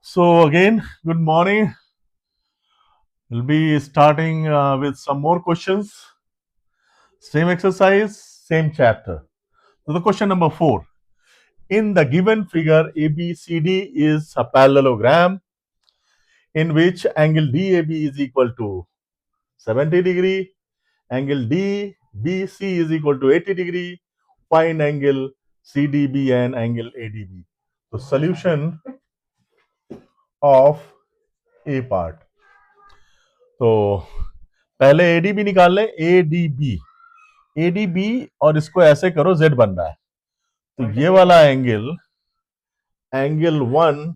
So again, good morning. We'll be starting with some more questions. Same exercise, same chapter. So the question number 4. In the given figure, ABCD is a parallelogram in which angle DAB is equal to 70 degree, angle DBC is equal to 80 degree, find angle CDB and angle ADB. So solution of A part. तो पहले ADB निकाल लें, ADB ADB और इसको ऐसे करो, Z बन रहा है तो ये वाला angle angle 1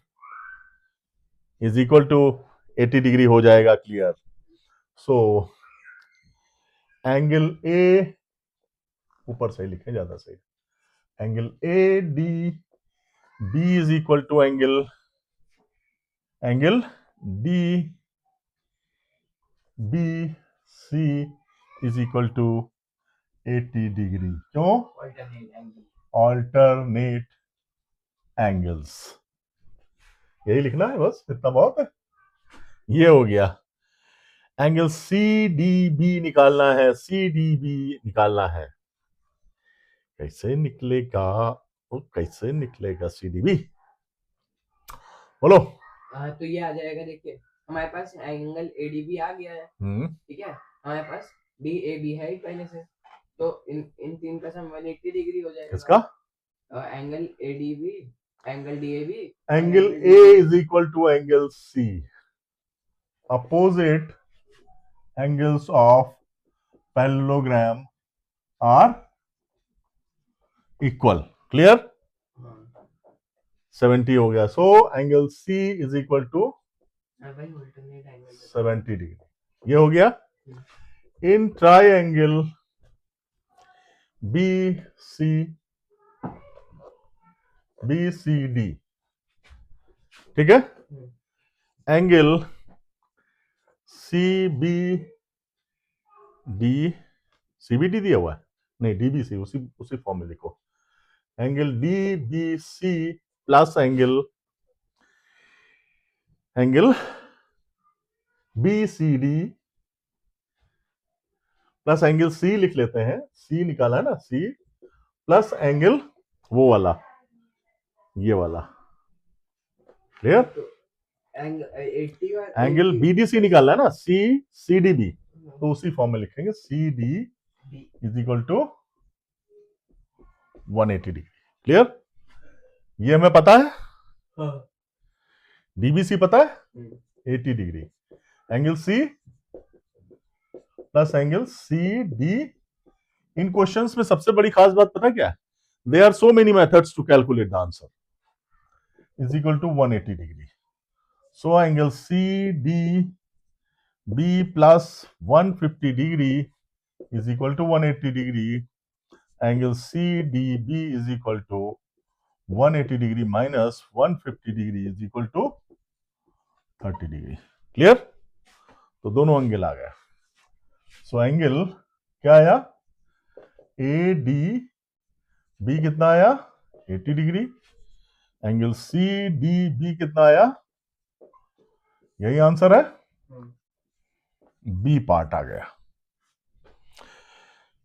is equal to 80 degree हो जाएगा. क्लियर. सो एंगल ए ऊपर से लिखें, ज्यादा सही. Angle A D B is equal to angle D B C is equal to 80 degree. क्यों? Alternate angles. यही लिखना है, बस इतना बहुत है. ये हो गया. एंगल सी डी बी निकालना है. सी डी बी निकालना है. कैसे निकलेगा? कैसे निकलेगा सी डी बी? बोलो. तो ये आ जाएगा. देखिए हमारे पास एंगल एडीबी आ गया है. ठीक है. हमारे पास डी ए बी है पहले से, तो इन तीन का सम 180 डिग्री हो जाएगा. किसका? Angle ADB, angle DAB. Angle A is equal to angle C. Opposite angles of parallelogram are equal. Clear. 70 हो गया. So angle C is equal to 70 degree. ये हो गया. In triangle B C D. ठीक है. Angle C B D, CBD दिया हुआ है, नहीं डीबीसी, उसी फॉर्म में लिखो. Angle D B C plus angle B C D plus angle C लिख लेते हैं. सी निकाला है ना, सी प्लस एंगल वो वाला, ये वाला. क्लियर. एंगल बीडीसी निकालना है ना, सी सी डी बी, तो उसी फॉर्म में लिखेंगे. C D is equal to 180 degree. Clear. ये हमें पता है. डीबीसी पता है 80 degree. Angle C plus angle C D. इन क्वेश्चंस में सबसे बड़ी खास बात पता क्या है? There are so many methods to calculate the answer. Is equal to 180 degree. So angle C D B plus 150 degree is equal to 180 degree. Angle CDB is equal to 180 degree minus 150 degree is equal to 30 degree. Clear? तो दोनों angle आ गया. So angle क्या आया? ए D B कितना आया? 80 degree. Angle C D B कितना आया? यही आंसर है. बी पार्ट आ गया.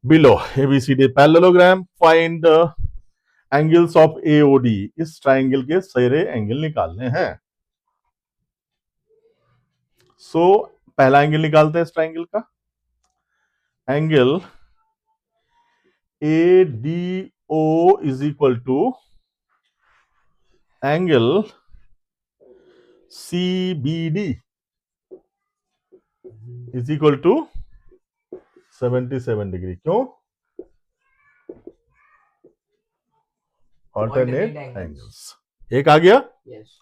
Below ABCD parallelogram, find angles of AOD. इस ट्राइंगल के सारे एंगल निकालने हैं. सो पहला एंगल निकालते हैं इस ट्राइंगल का. Angle ADO is equal to angle CBD is equal to 77 degree. क्यों? Alternate angles. एक आ गया. यस.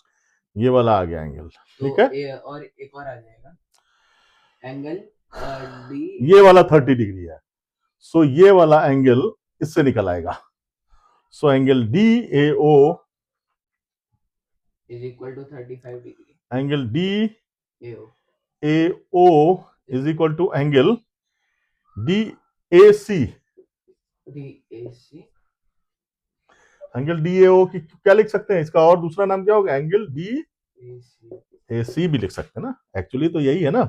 ये वाला आ गया एंगल. ठीक है. और एक और आ जाएगा एंगल डी. ये वाला 30 डिग्री है. सो ये वाला एंगल इससे निकल आएगा. So angle D A O is equal to 35 degree. Angle D A O is equal to angle D A C. Angle D A O की क्या लिख सकते हैं? इसका और दूसरा नाम क्या होगा? एंगल डी AC, ए सी भी लिख सकते हैं ना, एक्चुअली तो यही है ना,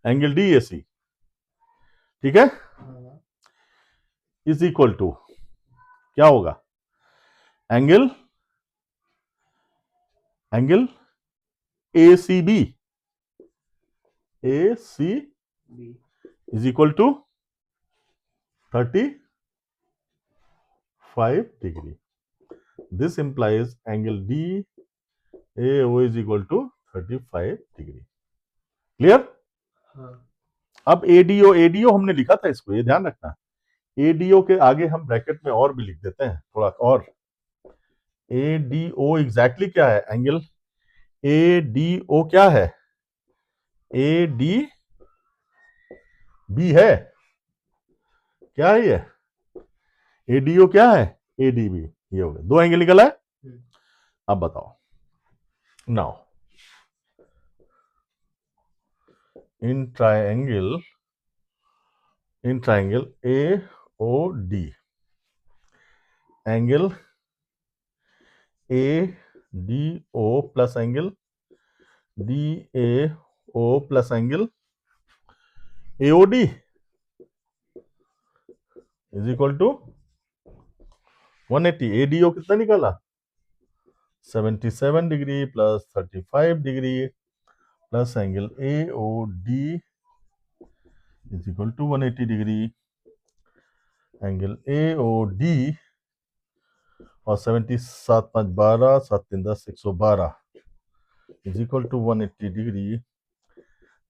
एंगल डी ए सी, ठीक है, हाँ, इज इक्वल टू क्या होगा, angle angle A C B, A C B, is equal to 35 degree. This implies angle DAO is equal to 35 degree. Clear? हाँ, अब एडीओ एडीओ हमने लिखा था इसको, ये ध्यान रखना, एडीओ के आगे हम ब्रैकेट में और भी लिख देते हैं थोड़ा और. एडीओ एग्जैक्टली क्या है, एंगल एडीओ क्या है, एडी बी है, क्या है ये, एडीओ क्या है, एडीबी, ये हो गया, दो एंगल निकला है. अब बताओ, now in triangle AOD, angle ADO plus angle DAO plus angle AOD is equal to 180. ADO कितना निकाला, 77 degree plus 35 degree plus angle AOD is equal to 180 degree. Angle AOD और 77 5 12 7 3 10 112 is equal to 180 degree.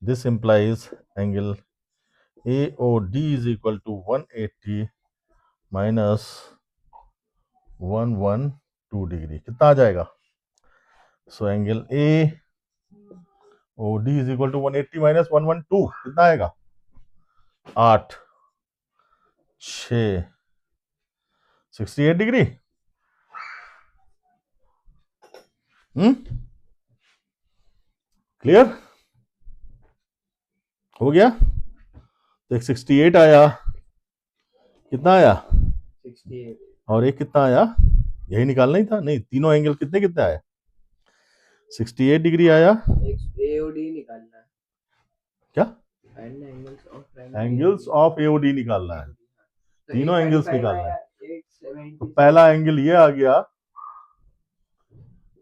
This implies angle AOD is equal to 180 minus 112 degree. कितना आ जाएगा, so angle AOD is equal to 180 minus 112 कितना आएगा, 8 6 68 degree. Clear हो गया, तो एक 68 आया, कितना आया, 68, और एक कितना आया, यही निकालना ही था, नहीं तीनों एंगल कितने कितने आए, 68 डिग्री आया. एक AOD निकालना है, क्या, find angles of triangle angles of AOD निकालना है, तो तीनों एंगल्स 835 निकालना है. आया, तो 870 पहला एंगल ये आ गया,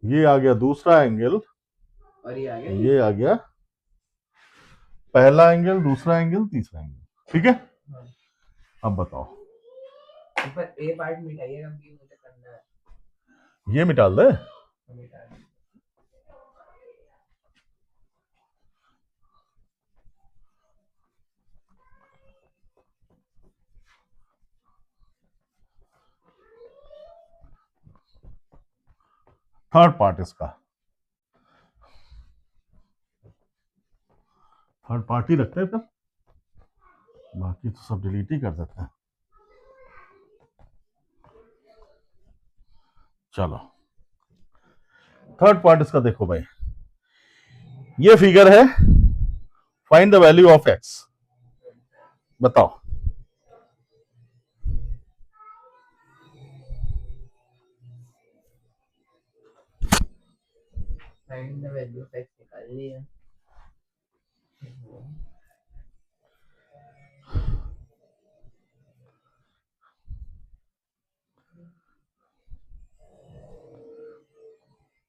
ये आ गया दूसरा एंगल, और ये आ गया ये आ गया पहला एंगल, दूसरा एंगल, तीसरा एंगल, ठीक है. हाँ। अब बताओ, ऊपर ए पार्ट मिटाइएगा क्योंकि मुझे करना है, ये मिटा दे, मिटा दे। थर्ड पार्ट इसका, थर्ड पार्ट ही रखते हैं फिर, बाकी तो सब डिलीट ही कर देते हैं. चलो थर्ड पार्ट इसका देखो भाई, ये फिगर है, find the value of X, बताओ. Find the value of x निकाल लिया,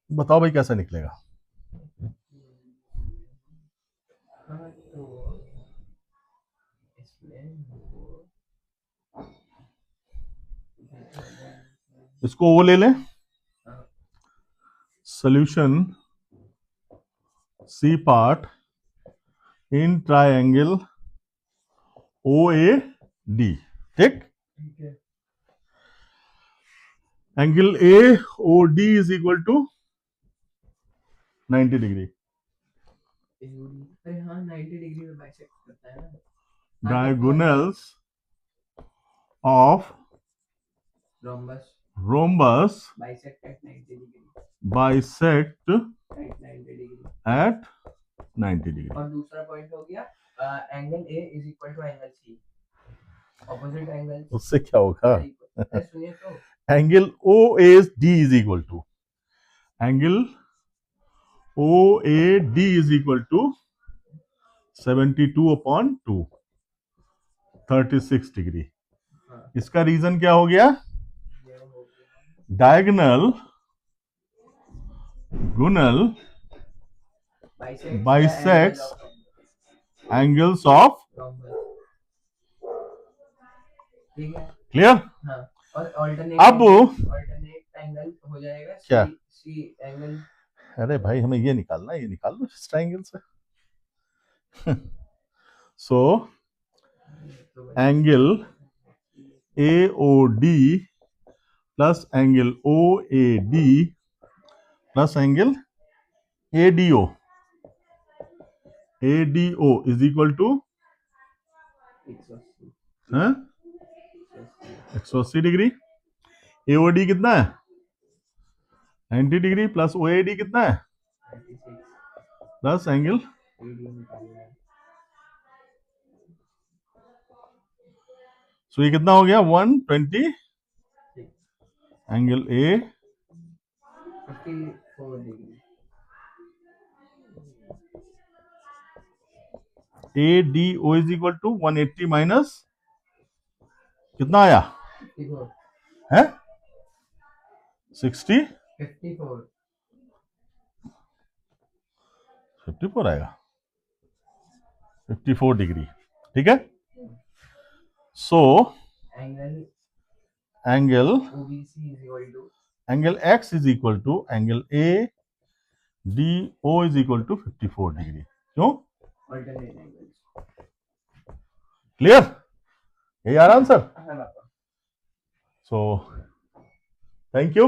बताओ भाई कैसे निकलेगा, हाँ तो इसमें इसको वो ले लें, solution C part in triangle OAD, ठीक, ठीक है, angle AOD is equal to 90 degree. अरे हाँ 90 डिग्री में बाइसेक्ट करता है ना, Diagonals of rhombus rhombus bisect at 90 degree, bisect at 90 degree, at 90 degree. और दूसरा पॉइंट हो गया angle A is equal to angle C, opposite angle, उससे क्या होगा, सुनिए तो angle OAD is equal to angle OAD is equal to 72/2, 36 degree. हाँ, इसका रीजन क्या हो गया? ये हो गया डायगोनल गुणल बाइसेक्स एंगल्स ऑफ ठीक है। क्लियर? हाँ, और ऑल्टरनेट अब एंगल हो जाएगा क्या? C angle. अरे भाई हमें ये निकालना है, ये निकाल लो इस ट्रायंगल से। So angle AOD plus angle OAD plus angle ADO is equal to 180 degree. AOD कितना है? 90 डिग्री प्लस OAD कितना है? प्लस एंगल सो ये कितना हो गया? 120 angle A 54 degree. ADO is equal to 180 minus कितना आया 54 है? 60 54 54 आएगा, 54 डिग्री। ठीक है। So angle angle OBC is equal to angle X is equal to angle ADO is equal to 54 degree. क्यों? alternate angles। क्लियर? यही आ रहा आंसर। हाँ पापा। So thank you.